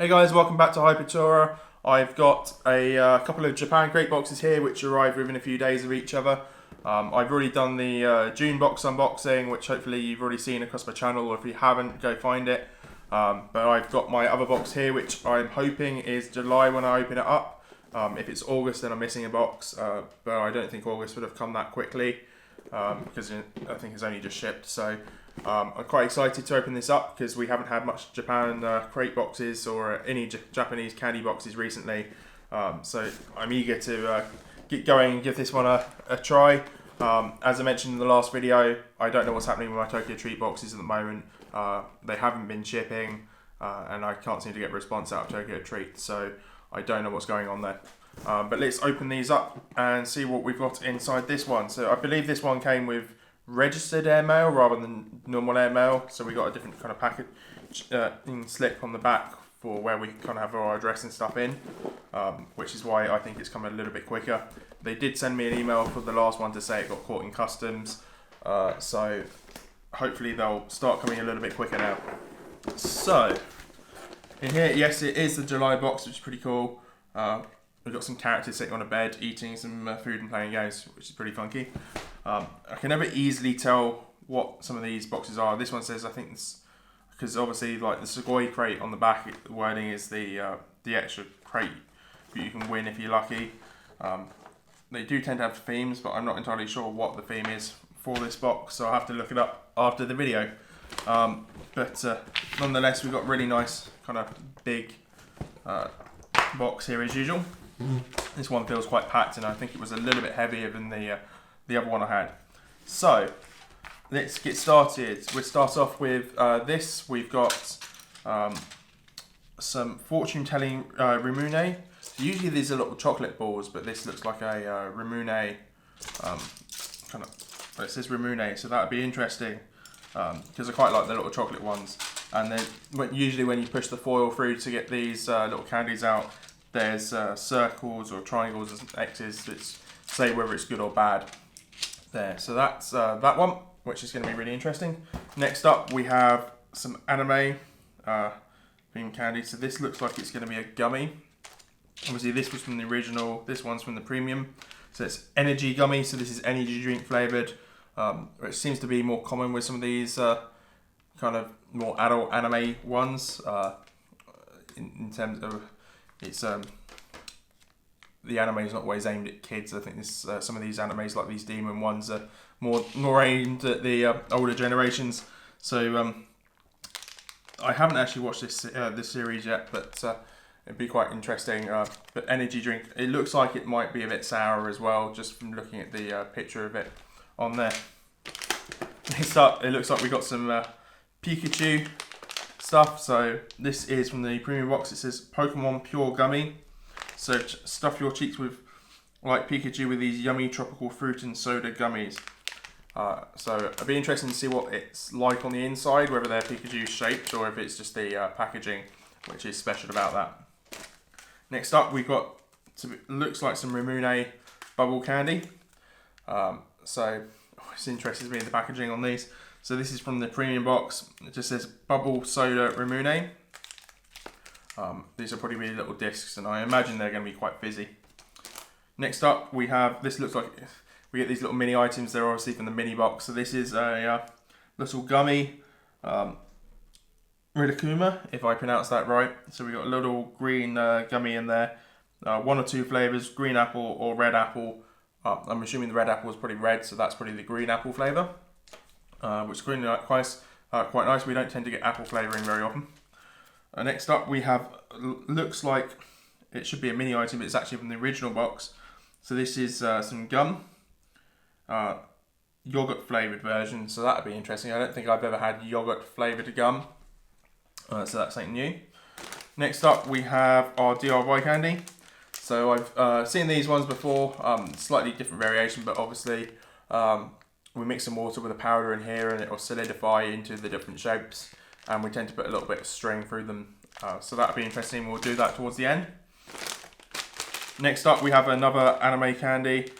Hey guys, welcome back to HyperTora. I've got a couple of Japancrate boxes here which arrive within a few days of each other. I've already done the June box unboxing, which hopefully you've already seen across my channel, or if you haven't, go find it. But I've got my other box here which I'm hoping is July when I open it up. If it's August then I'm missing a box, but I don't think August would have come that quickly because I think it's only just shipped. So I'm quite excited to open this up because we haven't had much Japan crate boxes or any Japanese candy boxes recently. So I'm eager to get going and give this one a try. As I mentioned in the last video, I don't know what's happening with my Tokyo Treat boxes at the moment. They haven't been shipping and I can't seem to get a response out of Tokyo Treat, so I don't know what's going on there. But let's open these up and see what we've got inside this one. So I believe this one came with registered airmail rather than normal airmail, so we got a different kind of package slip on the back for where we kind of have our address and stuff in, which is why I think it's come a little bit quicker. They did send me an email for the last one to say it got caught in customs, so hopefully they'll start coming a little bit quicker now. So in here, yes, it is the July box, which is pretty cool. We've got some characters sitting on a bed eating some food and playing games, which is pretty funky. I can never easily tell what some of these boxes are. This one says, I think it's because obviously like the savory crate on the back, the wording is the extra crate that you can win if you're lucky. They do tend to have themes, but I'm not entirely sure what the theme is for this box, so I'll have to look it up after the video. But nonetheless, we've got really nice kind of big box here as usual. This one feels quite packed, and I think it was a little bit heavier than the other one I had. So let's get started. We'll start off with this. We've got some fortune telling ramune. So usually these are little chocolate balls, but this looks like a ramune kind of. It says ramune, so that would be interesting because I quite like the little chocolate ones. And then usually when you push the foil through to get these little candies out, there's circles or triangles and X's that say whether it's good or bad there. So that's that one, which is going to be really interesting. Next up, we have some anime themed candy. So this looks like it's going to be a gummy. Obviously, this was from the original. This one's from the premium. So it's energy gummy. So this is energy drink flavored, which seems to be more common with some of these kind of more adult anime ones. In terms of it's the anime is not always aimed at kids. I think this some of these animes, like these demon ones, are more aimed at the older generations. So I haven't actually watched this series yet, but it'd be quite interesting. But energy drink, it looks like it might be a bit sour as well, just from looking at the picture of it on there. Next up, it looks like we got some Pikachu stuff. So this is from the premium box. It says Pokemon Pure Gummy. So stuff your cheeks with, like Pikachu, with these yummy tropical fruit and soda gummies. So it'd be interesting to see what it's like on the inside, whether they're Pikachu shaped or if it's just the packaging, which is special about that. Next up, we've got looks like some ramune bubble candy. So it's interesting to me the packaging on these. So this is from the premium box. It just says bubble soda ramune. These are probably really little discs, and I imagine they're going to be quite fizzy. Next up, we have, this looks like, we get these little mini items. They're obviously from the mini box. So this is a little gummy, Ridakuma, if I pronounce that right. So we got a little green gummy in there. One or two flavors, green apple or red apple. I'm assuming the red apple is probably red, so that's probably the green apple flavor, which is quite nice. We don't tend to get apple flavoring very often. Next up, we have, looks like it should be a mini item, but it's actually from the original box. So this is some gum, yogurt flavoured version, so that would be interesting. I don't think I've ever had yogurt flavoured gum, so that's something new. Next up, we have our DIY candy. So I've seen these ones before, slightly different variation, but obviously we mix some water with a powder in here and it will solidify into the different shapes. And we tend to put a little bit of string through them. So that'll be interesting. We'll do that towards the end. Next up, we have another anime candy.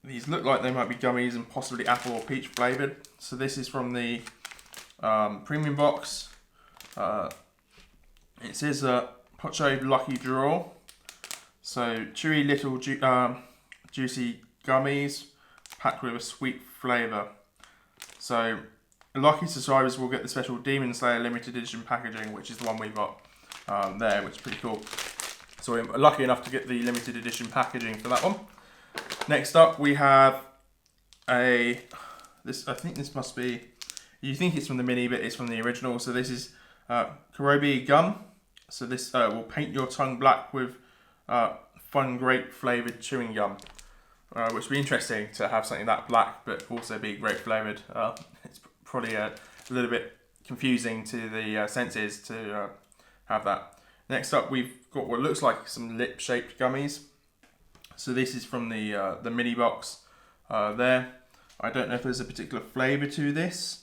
These look like they might be gummies and possibly apple or peach flavored. So this is from the premium box. It says Pocho Lucky Draw. So chewy little juicy gummies packed with a sweet flavour. So lucky subscribers will get the special Demon Slayer limited edition packaging, which is the one we've got there, which is pretty cool. So we're lucky enough to get the limited edition packaging for that one. Next up we have I think this must be, you think it's from the mini, but it's from the original. So this is Karobi gum. So this will paint your tongue black with fun grape flavoured chewing gum. Which would be interesting to have something that black but also be grape flavoured. It's probably a little bit confusing to the senses to have that. Next up we've got what looks like some lip shaped gummies. So this is from the mini box there. I don't know if there's a particular flavour to this.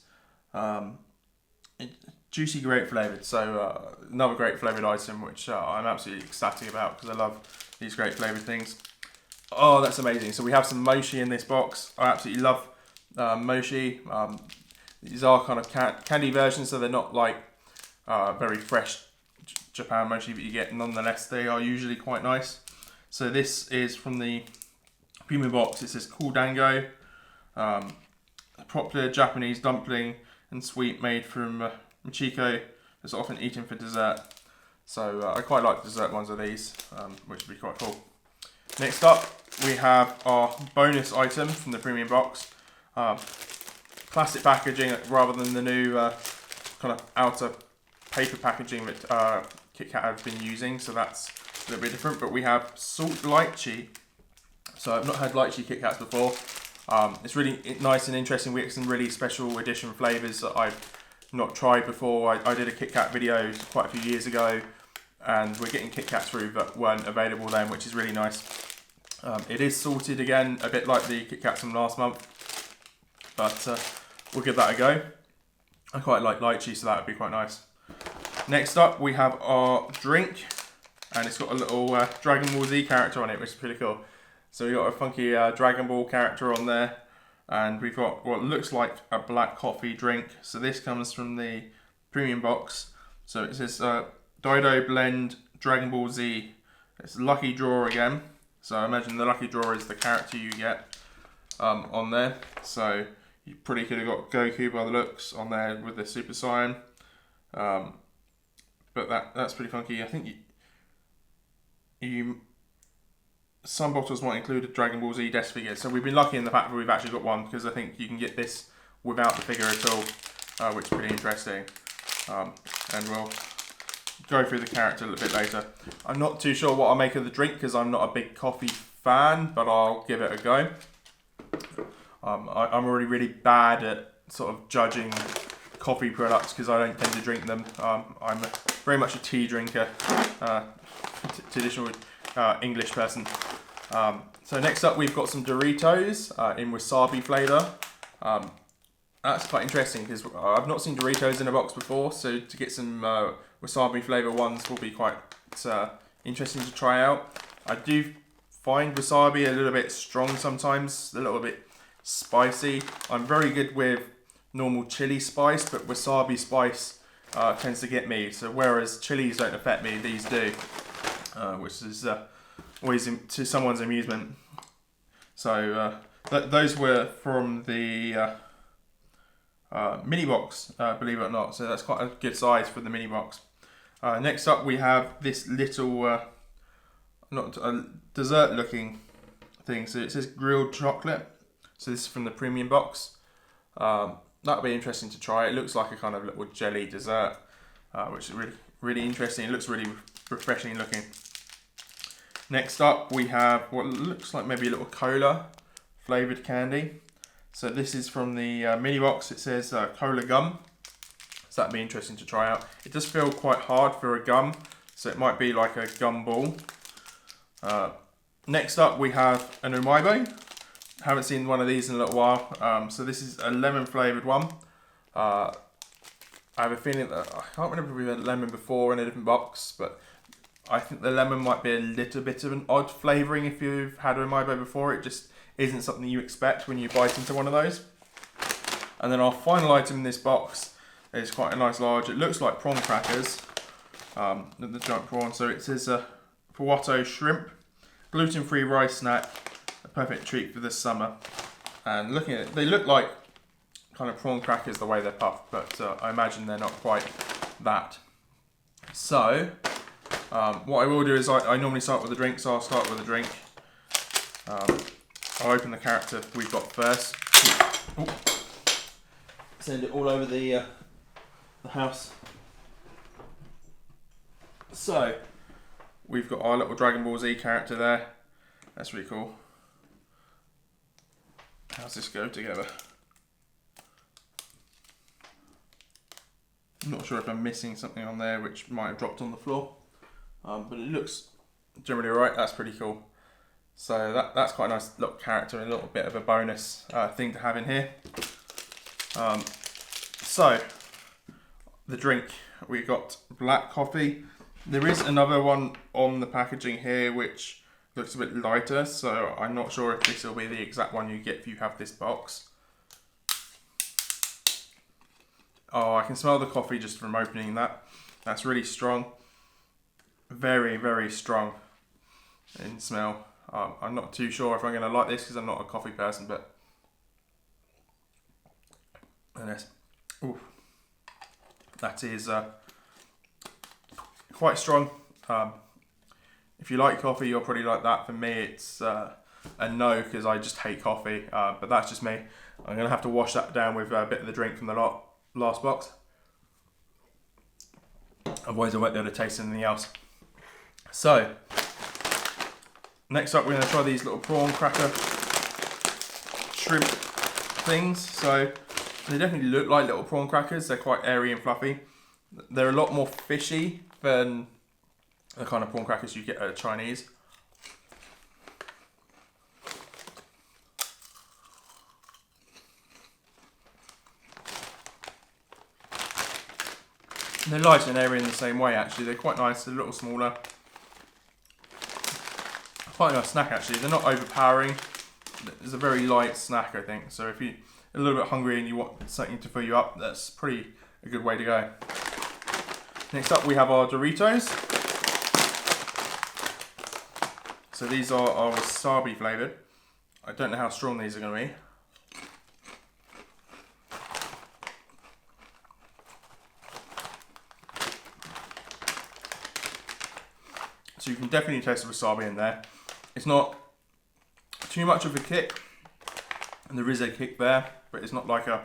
Juicy grape flavoured, so another grape flavoured item which I'm absolutely ecstatic about because I love these grape flavoured things. Oh, that's amazing. So we have some mochi in this box. I absolutely love mochi. These are kind of candy versions, so they're not like very fresh Japan mochi, but you get nonetheless. They are usually quite nice. So this is from the premium box. It says Cool Dango, a popular Japanese dumpling and sweet made from Michiko. It's often eaten for dessert. So I quite like dessert ones of these, which would be quite cool. Next up, we have our bonus item from the premium box. Plastic packaging rather than the new kind of outer paper packaging that Kit Kat have been using, so that's a little bit different. But we have salt lychee. So I've not had lychee Kit Kats before. It's really nice and interesting. We get some really special edition flavours that I've not tried before. I did a Kit Kat video quite a few years ago, and we're getting Kit Kats through that weren't available then, which is really nice. It is salted again, a bit like the Kit Kats from last month, but we'll give that a go. I quite like lychee, so that would be quite nice. Next up, we have our drink, and it's got a little Dragon Ball Z character on it, which is pretty cool. So we've got a funky Dragon Ball character on there, and we've got what looks like a black coffee drink. So this comes from the premium box. So it says Dido Blend Dragon Ball Z. It's lucky draw again. So I imagine the lucky draw is the character you get on there. So you pretty could have got Goku by the looks on there with the Super Saiyan. But that's pretty funky. I think some bottles might include a Dragon Ball Z desk figure. So we've been lucky in the fact that we've actually got one, because I think you can get this without the figure at all, which is pretty interesting. And we'll go through the character a little bit later. I'm not too sure what I'll make of the drink because I'm not a big coffee fan, but I'll give it a go. I'm already really bad at sort of judging coffee products because I don't tend to drink them. I'm very much a tea drinker, traditional English person. So next up we've got some Doritos in wasabi flavour. That's quite interesting because I've not seen Doritos in a box before, so to get some wasabi flavour ones will be quite interesting to try out. I do find wasabi a little bit strong sometimes, a little bit spicy. I'm very good with normal chili spice, but wasabi spice tends to get me. So whereas chilies don't affect me, these do, which is always to someone's amusement. So those were from the mini box, believe it or not. So that's quite a good size for the mini box. Next up we have this little not a dessert looking thing. So it says grilled chocolate. So this is from the premium box. That'll be interesting to try. It looks like a kind of little jelly dessert, which is really interesting. It looks really refreshing looking. Next up we have what looks like maybe a little cola flavoured candy. So this is from the mini box. It says cola gum. So that'd be interesting to try out. It does feel quite hard for a gum, so it might be like a gum ball. Next up we have an umaibo. Haven't seen one of these in a little while. So this is a lemon flavoured one. I have a feeling that I can't remember if we've had lemon before in a different box, but I think the lemon might be a little bit of an odd flavouring if you've had umaibo before. It just isn't something you expect when you bite into one of those. And then our final item in this box is quite a nice large. It looks like prawn crackers. the giant prawn. So it says Pawato shrimp, gluten-free rice snack, a perfect treat for this summer. And looking at it, they look like kind of prawn crackers the way they're puffed, but I imagine they're not quite that. So what I will do is I normally start with a drink, so I'll start with a drink. I'll open the character we've got first. Ooh. Send it all over the house. So we've got our little Dragon Ball Z character there. That's really cool. How's this go together? I'm not sure if I'm missing something on there which might have dropped on the floor, but it looks generally alright. That's pretty cool. So that's quite a nice little character, and a little bit of a bonus thing to have in here. So the drink, we got black coffee. There is another one on the packaging here which looks a bit lighter, so I'm not sure if this will be the exact one you get if you have this box. Oh, I can smell the coffee just from opening that. That's really strong. Very, very strong in smell. I'm not too sure if I'm going to like this because I'm not a coffee person, but... Ooh, that is quite strong. If you like coffee, you'll probably like that. For me, it's a no because I just hate coffee, but that's just me. I'm going to have to wash that down with a bit of the drink from the last box. Otherwise I won't be able to taste anything else. So, next up we're going to try these little prawn cracker shrimp things. So, they definitely look like little prawn crackers. They're quite airy and fluffy. They're a lot more fishy than the kind of prawn crackers you get at Chinese. They're light and airy in the same way actually. They're quite nice, they're a little smaller. Quite a nice snack actually. They're not overpowering. It's a very light snack I think. So if you're a little bit hungry and you want something to fill you up, that's pretty a good way to go. Next up we have our Doritos. So these are wasabi flavoured. I don't know how strong these are going to be. So you can definitely taste the wasabi in there. It's not too much of a kick, and there is a kick there, but it's not like a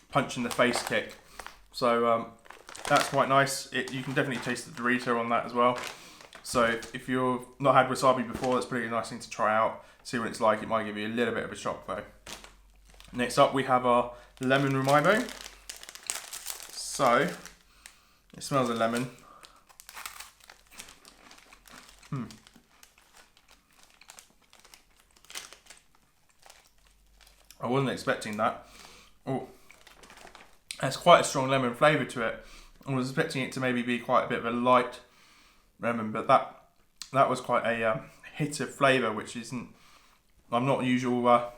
punch in the face kick. So that's quite nice. You can definitely taste the Dorito on that as well. So if you've not had wasabi before, that's a pretty nice thing to try out. See what it's like. It might give you a little bit of a shock though. Next up we have our lemon rumaibo. So it smells of lemon. I wasn't expecting that. Oh, that's quite a strong lemon flavour to it. I was expecting it to maybe be quite a bit of a light lemon, but that was quite a hit of flavour, which isn't. I'm not usual. I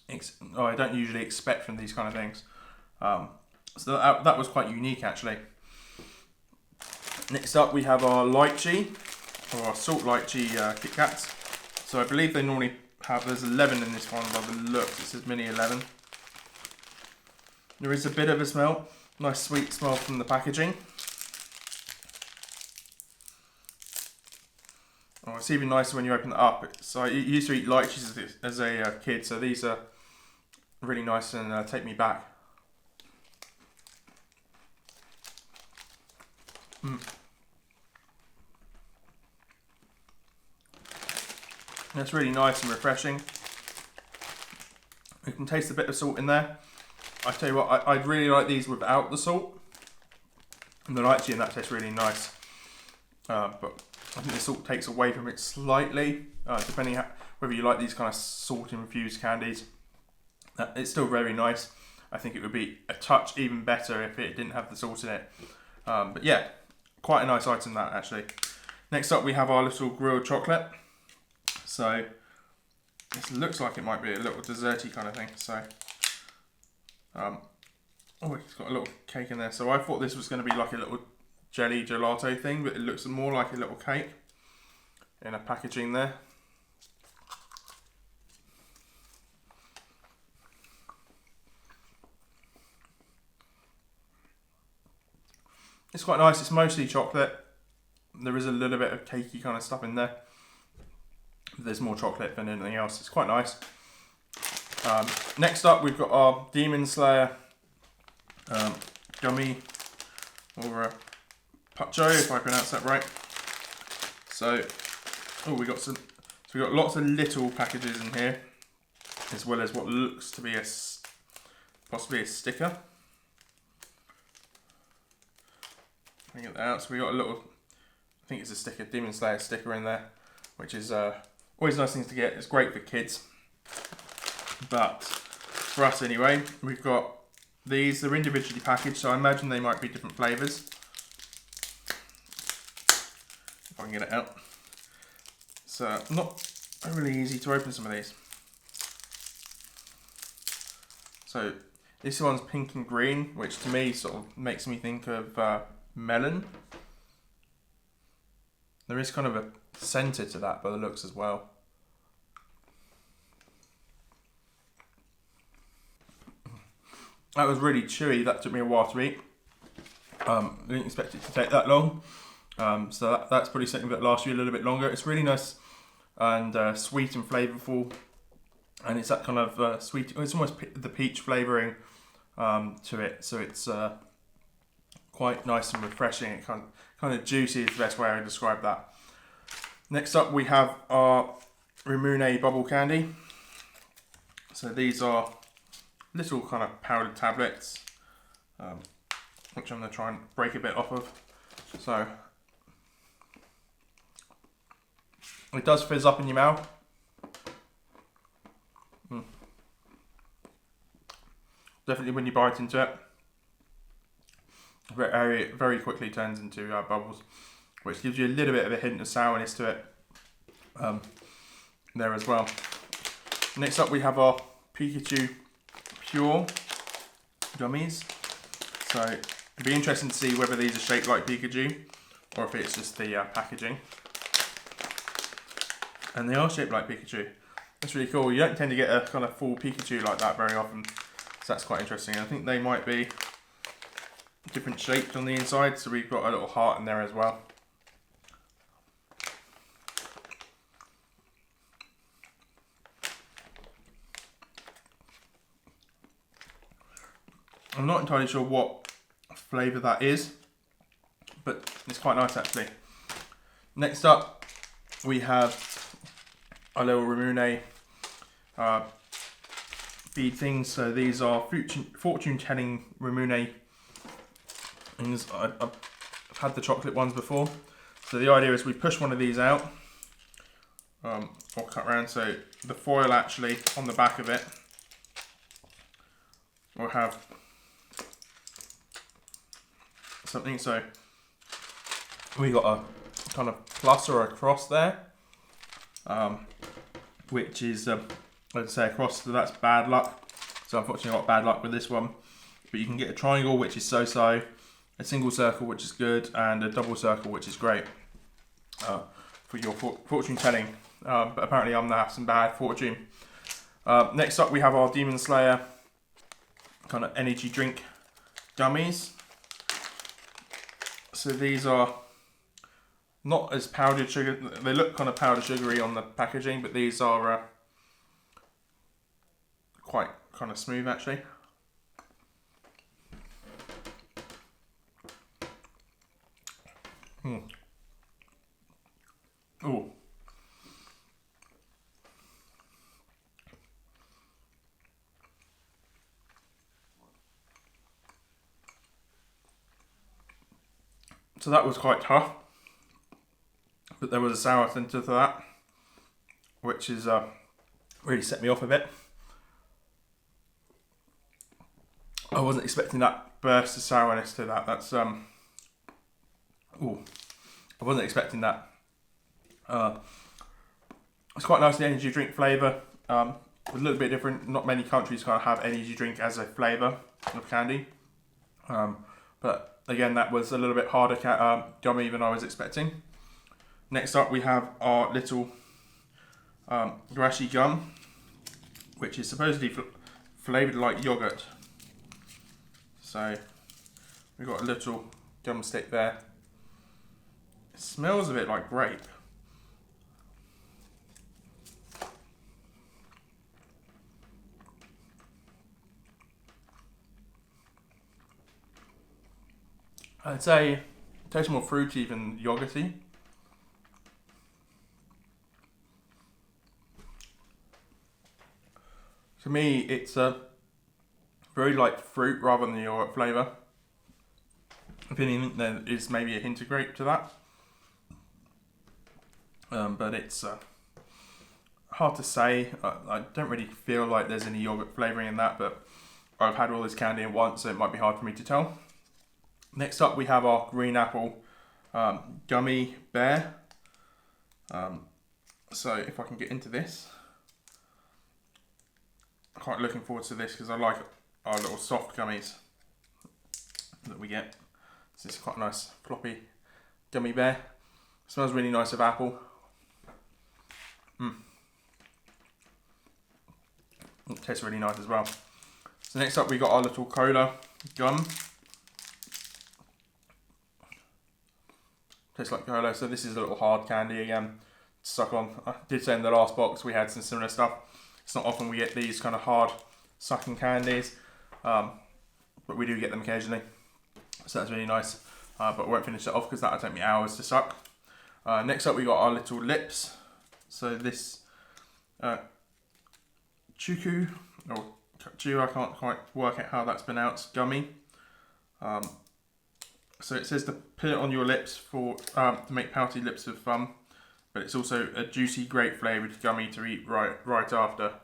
don't usually expect from these kind of things. So that was quite unique actually. Next up we have our lychee, or our salt lychee Kit Kats. So I believe they normally have, there's 11 in this one by the looks, it says mini 11. There is a bit of a smell, nice sweet smell from the packaging. Oh, it's even nicer when you open it up. So I used to eat lychees as a kid, so these are really nice and take me back. That's really nice and refreshing. You can taste a bit of salt in there. I tell you what, I'd really like these without the salt. And the lychee in that tastes really nice. But I think the salt takes away from it slightly, depending whether you like these kind of salt infused candies. It's still very nice. I think it would be a touch even better if it didn't have the salt in it. But yeah, quite a nice item that actually. Next up we have our little grilled chocolate. So this looks like it might be a little desserty kind of thing. So oh, it's got a little cake in there. So I thought this was going to be like a little jelly gelato thing, but it looks more like a little cake in a packaging there. It's quite nice. It's mostly chocolate. There is a little bit of cakey kind of stuff in there. There's more chocolate than anything else. It's quite nice. Next up, we've got our Demon Slayer gummy, or pacho, if I pronounce that right. So, we got lots of little packages in here, as well as what looks to be possibly a sticker. Let me get that out. So we got a little, I think it's a sticker, Demon Slayer sticker in there, which is always nice things to get. It's great for kids, but for us anyway, we've got these. They're individually packaged, so I imagine they might be different flavours. If I can get it out. So not really easy to open some of these. So this one's pink and green, which to me sort of makes me think of melon. There is kind of a centre to that by the looks as well. That was really chewy. That took me a while to eat. I didn't expect it to take that long. So that's probably something that lasts you a little bit longer. It's really nice and sweet and flavourful. And it's that kind of sweet, it's almost the peach flavouring to it. So it's quite nice and refreshing. It kind of juicy is the best way I would describe that. Next up, we have our ramune bubble candy. So these are little kind of powdered tablets, which I'm going to try and break a bit off of. So it does fizz up in your mouth. Definitely when you bite into it, very quickly turns into bubbles, which gives you a little bit of a hint of sourness to it there as well. Next up, we have our Pikachu Pure gummies. So it'd be interesting to see whether these are shaped like Pikachu or if it's just the packaging. And they are shaped like Pikachu. That's really cool. You don't tend to get a kind of full Pikachu like that very often, so that's quite interesting. I think they might be different shapes on the inside, so we've got a little heart in there as well. I'm not entirely sure what flavour that is, but it's quite nice actually. Next up, we have a little ramune bead things. So these are fortune-telling ramune things. I've had the chocolate ones before. So the idea is we push one of these out, or cut around, so the foil actually on the back of it will have something. So we got a kind of plus or a cross there, which is let's say a cross, so that's bad luck. So unfortunately I got bad luck with this one, but you can get a triangle, which is so-so, a single circle, which is good, and a double circle, which is great for your fortune telling, but apparently I'm gonna have some bad fortune. Next up, we have our Demon Slayer kind of energy drink gummies. So these are not as powdered sugar. They look kind of powdered sugary on the packaging, but these are quite kind of smooth actually. Ooh. So that was quite tough, but there was a sour centre to that, which is really set me off a bit. I wasn't expecting that burst of sourness to that. That's I wasn't expecting that. It's quite nice, the energy drink flavour. A little bit different. Not many countries kind of have energy drink as a flavour of candy, but again, that was a little bit harder gummy than I was expecting. Next up, we have our little Grashi gum, which is supposedly flavoured like yogurt. So we've got a little gum stick there. It smells a bit like grape. I'd say it tastes more fruity than yogurty. To me, it's a very light fruit rather than the yogurt flavour. If anything, there is maybe a hint of grape to that. But it's hard to say. I don't really feel like there's any yogurt flavouring in that, but I've had all this candy at once, so it might be hard for me to tell. Next up, we have our green apple gummy bear. So if I can get into this, I'm quite looking forward to this because I like our little soft gummies that we get. This is quite a nice floppy gummy bear. It smells really nice of apple. It tastes really nice as well. So next up, we got our little cola gum. Tastes like cola. So this is a little hard candy again to suck on. I did say in the last box we had some similar stuff. It's not often we get these kind of hard sucking candies, but we do get them occasionally. So that's really nice. But I won't finish that off because that'll take me hours to suck. Next up, we got our little lips. So this chuku or chu, I can't quite work out how that's pronounced, gummy. So it says to put it on your lips for to make pouty lips with fun, but it's also a juicy grape flavoured gummy to eat right after.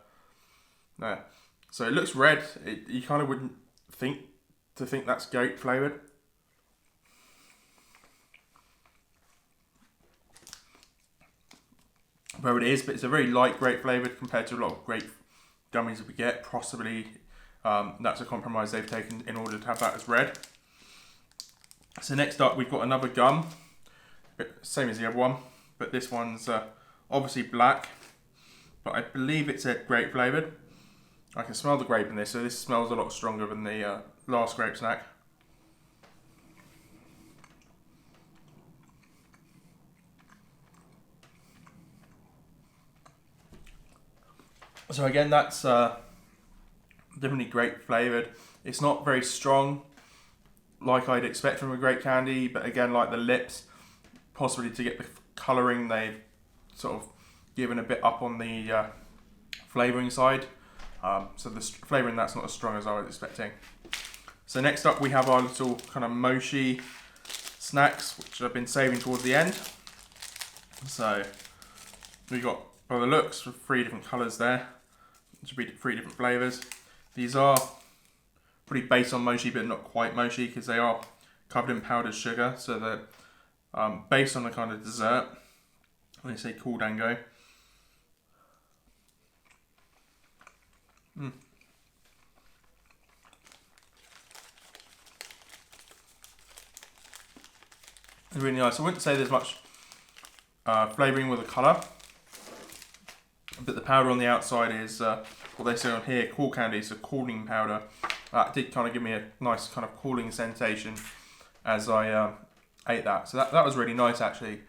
There. So it looks red. You kind of wouldn't think that's grape flavoured. Where it is, but it's a very light grape flavoured compared to a lot of grape gummies that we get. Possibly that's a compromise they've taken in order to have that as red. So next up, we've got another gum, same as the other one, but this one's obviously black, but I believe it's a grape flavoured. I can smell the grape in this, so this smells a lot stronger than the last grape snack. So again, that's definitely grape flavoured. It's not very strong, like I'd expect from a grape candy, but again, like the lips, possibly to get the colouring, they've sort of given a bit up on the flavouring side. So the flavouring that's not as strong as I was expecting. So next up, we have our little kind of mochi snacks, which I've been saving towards the end. So we got, by the looks, 3 different colours there. It should be 3 different flavours. These are pretty based on mochi, but not quite mochi because they are covered in powdered sugar. So they're based on a kind of dessert. They say cool dango. It's really nice. I wouldn't say there's much flavouring with the colour, but the powder on the outside is what they say on here, cool candy, so cooling powder. That did kind of give me a nice kind of cooling sensation as I ate that. So that was really nice actually.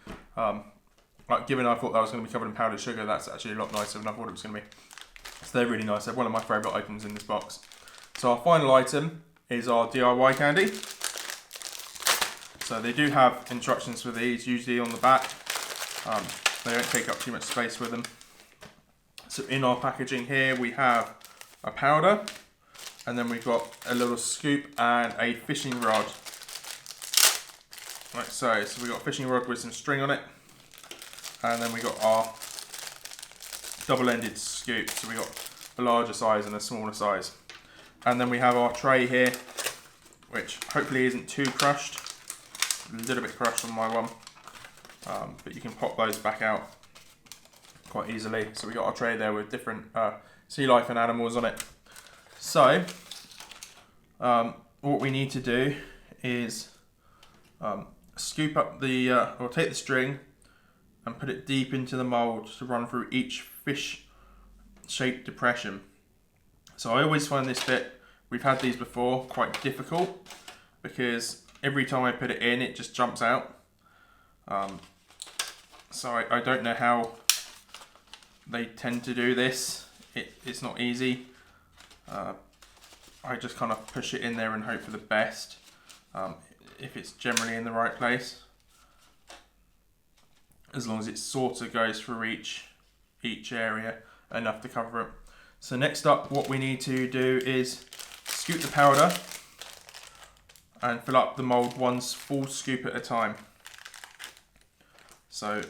Given I thought that was going to be covered in powdered sugar, that's actually a lot nicer than I thought it was going to be. So they're really nice. They're one of my favourite items in this box. So our final item is our DIY candy. So they do have instructions for these, usually on the back. They don't take up too much space with them. So in our packaging here, we have a powder, and then we've got a little scoop and a fishing rod. Like so we got a fishing rod with some string on it, and then we got our double-ended scoop. So we got a larger size and a smaller size. And then we have our tray here, which hopefully isn't too crushed. A little bit crushed on my one, but you can pop those back out quite easily. So we got our tray there with different sea life and animals on it. So what we need to do is Scoop up the, or take the string and put it deep into the mould to run through each fish shaped depression. So I always find this bit, we've had these before, quite difficult because every time I put it in, it just jumps out. So I don't know how they tend to do this. It's not easy. I just kind of push it in there and hope for the best, if it's generally in the right place. As long as it sort of goes through each area enough to cover it. So next up, what we need to do is scoop the powder and fill up the mould one full scoop at a time. So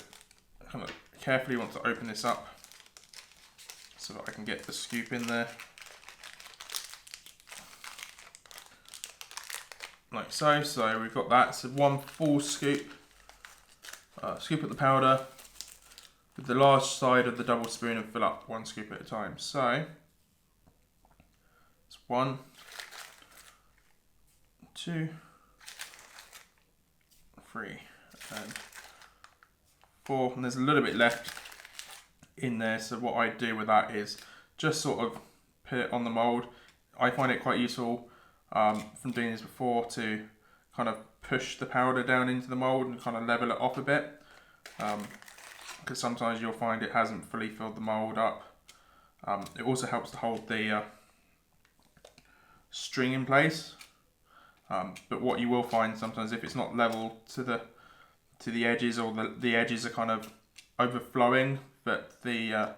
I kind of carefully want to open this up so that I can get the scoop in there. Like so. So we've got that. So one full scoop. Scoop up the powder with the large side of the double spoon and fill up one scoop at a time. So it's 1, 2, 3, and 4. And there's a little bit left in there. So what I do with that is just sort of put it on the mould. I find it quite useful from doing this before to kind of push the powder down into the mould and kind of level it off a bit, because sometimes you'll find it hasn't fully filled the mould up. It also helps to hold the string in place, but what you will find sometimes, if it's not level to the edges, or the edges are kind of overflowing, but the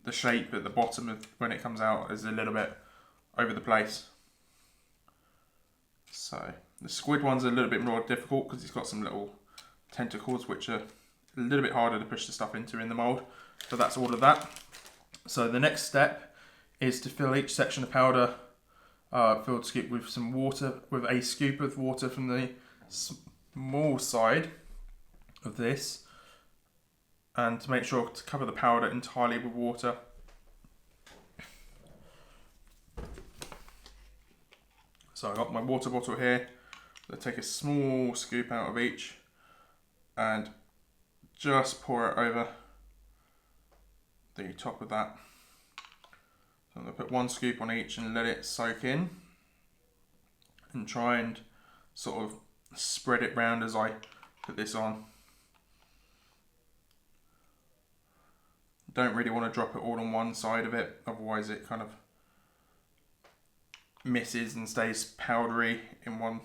shape at the bottom of when it comes out is a little bit over the place. So the squid one's a little bit more difficult because it's got some little tentacles which are a little bit harder to push the stuff into in the mould. So that's all of that. So the next step is to fill each section of powder filled scoop with some water, with a scoop of water from the small side of this, and to make sure to cover the powder entirely with water. So I've got my water bottle here. So take a small scoop out of each and just pour it over the top of that. So I'm going to put one scoop on each and let it soak in, and try and sort of spread it round as I put this on. Don't really want to drop it all on one side of it, otherwise it kind of misses and stays powdery in one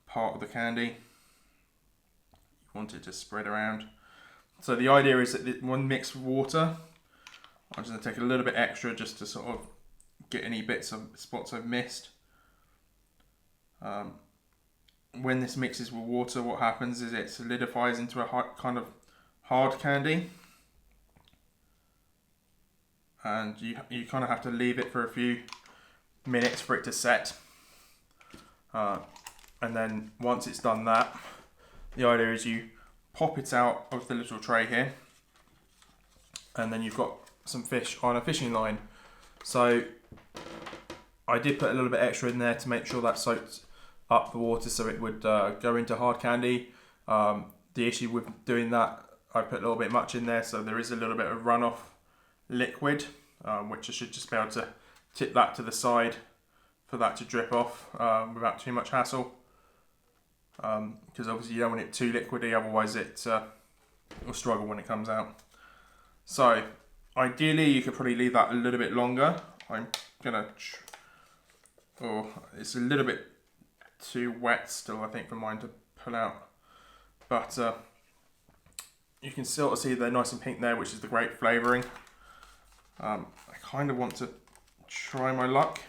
part of the candy. You want it to spread around. So the idea is that when mixed with water, I'm just going to take a little bit extra just to sort of get any bits of spots I've missed. When this mixes with water, what happens is it solidifies into a kind of hard candy, and you kind of have to leave it for a few minutes for it to set, and then once it's done that, the idea is you pop it out of the little tray here, and then you've got some fish on a fishing line. So I did put a little bit extra in there to make sure that soaked up the water so it would go into hard candy. The issue with doing that, I put a little bit much in there, so there is a little bit of runoff liquid, which I should just be able to tip that to the side for that to drip off without too much hassle, because obviously you don't want it too liquidy, otherwise it will struggle when it comes out. So ideally you could probably leave that a little bit longer. I'm gonna it's a little bit too wet still, I think, for mine to pull out, but you can still see they're nice and pink there, which is the great flavouring. I kind of want to try my luck.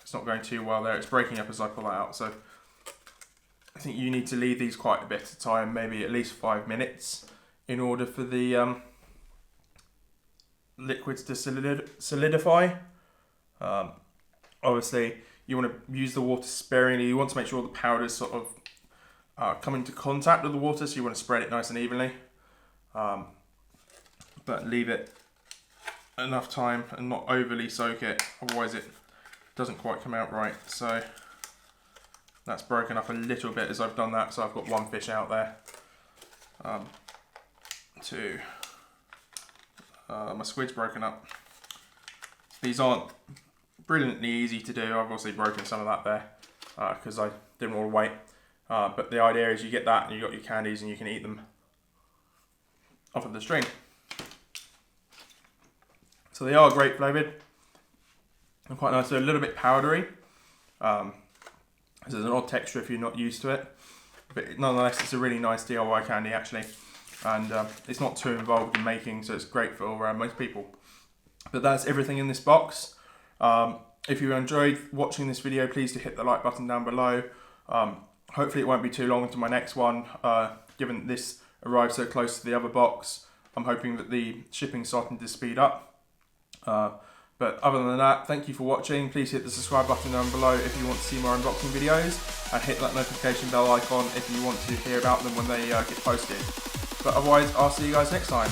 It's not going too well there. It's breaking up as I pull that out. So I think you need to leave these quite a bit of time, maybe at least 5 minutes, in order for the liquids to solidify. Obviously, you want to use the water sparingly. You want to make sure the powders sort of come into contact with the water, so you want to spread it nice and evenly. But leave it enough time and not overly soak it, otherwise it doesn't quite come out right. So That's broken up a little bit as I've done that, so I've got one fish out there. My squid's broken up. These aren't brilliantly easy to do. I've obviously broken some of that there because I didn't want to wait. But the idea is you get that and you got your candies and you can eat them off of the string. So they are grape flavoured. They're quite nice. They're a little bit powdery. So there's an odd texture if you're not used to it. But nonetheless, it's a really nice DIY candy actually. And it's not too involved in making, so it's great for most people. But that's everything in this box. If you enjoyed watching this video, please do hit the like button down below. Hopefully it won't be too long until my next one. Given that this arrived so close to the other box, I'm hoping that the shipping's starting to speed up. But other than that, thank you for watching. Please hit the subscribe button down below if you want to see more unboxing videos, and hit that notification bell icon if you want to hear about them when they get posted. But otherwise, I'll see you guys next time.